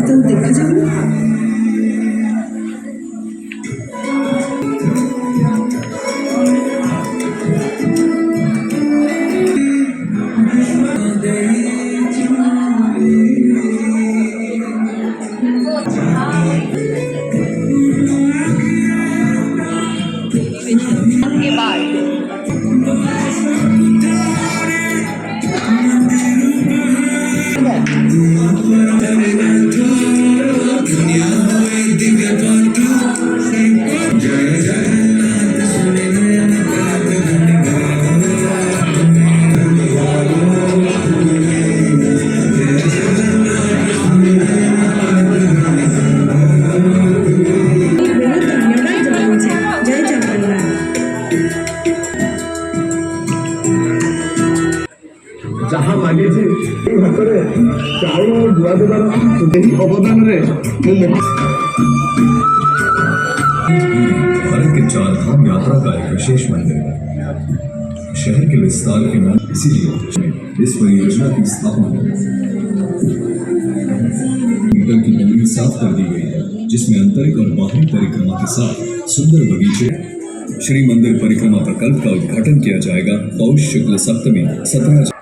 तो देखा जाओ। के बाद जहाँ मागिছি ହାତରେ ଚାଉଳ ଗୁଆ ଦେବାର ଏହି ଅବଦାନରେ भारत के चार धाम यात्रा का एक विशेष मंदिर है। शहर के विस्तार के नाम इसीलिए इस परियोजना की स्थापना मीटर की दूरी साफ कर दी गई है, जिसमें आंतरिक और बाहरी परिक्रमा के साथ सुंदर बगीचे। श्री मंदिर परिक्रमा प्रकल्प का उद्घाटन किया जाएगा पौष शुक्ल सप्तमी 17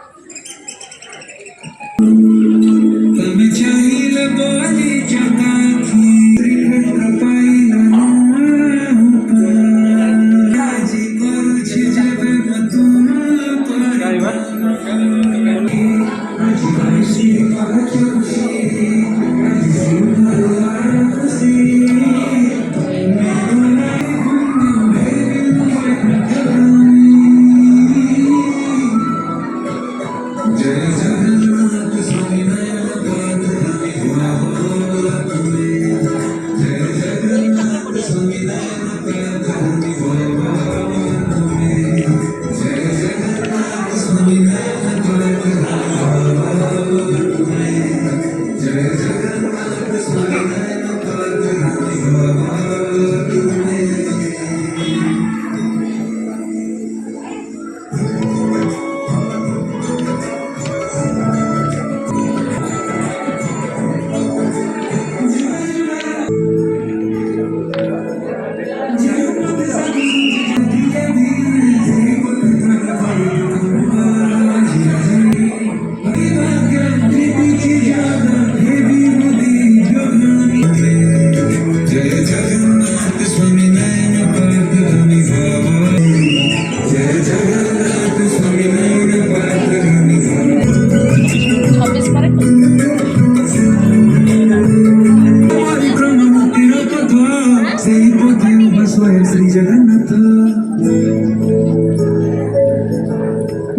श्री जगन्नाथ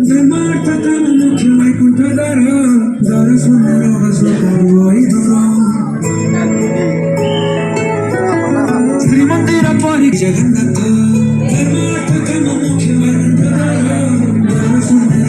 धर्मार्थ काम मुख्य वैकुंठ द्वार द्वार सुंदर श्रीमंदिर परी जगन्नाथ धर्मार्थ काम मुख्य वैकुंठ द्वार द्वार सुंदर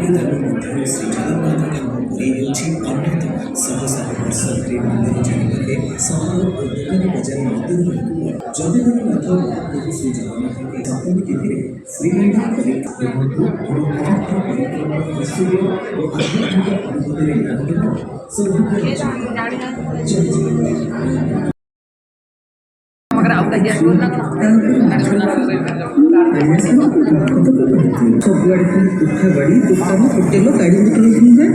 ମଧ୍ୟରୁ ଶ୍ରୀ ଜଗନ୍ନାଥଙ୍କ ପୁରୀ ହେଉଛି ଅନ୍ୟତମ ଶହ ଶହ ବର୍ଷ ଧରି ମନ୍ଦିର ଚାରିପାଖେ ସହର ଓ ଦୋକାନ ବଜାର ମନ୍ଦିରଗୁଡ଼ିକୁ ଜଗନ୍ନାଥ ମହାପ୍ରଭୁ ଶ୍ରୀ ଜଗନ୍ନାଥଙ୍କ ସପ୍ତମୀ ତିଥିରେ ଶ୍ରୀମନ୍ଦିର ପରିକ୍ରମା ଐଶ୍ୱର୍ଯ୍ୟ ଓ ଆଧ୍ୟାତ୍ମିକ ଅନୁଭୂତିରେ ନାମିତ ସୌଭାଗ୍ୟ ସବୁଆଡେ ଖାଲି କୋଠା ବାଡି ଦୋକାନ ହୋଟେଲ ଗାଡି ମଟର କିଣିବା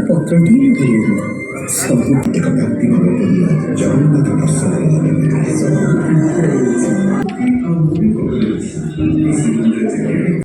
ପତ୍ରଟିଏ ମିଳିବ ସବୁ ଏକ ଭକ୍ତିଭାବପୂର୍ଣ୍ଣ ଜଗନ୍ନାଥ ଦର୍ଶନ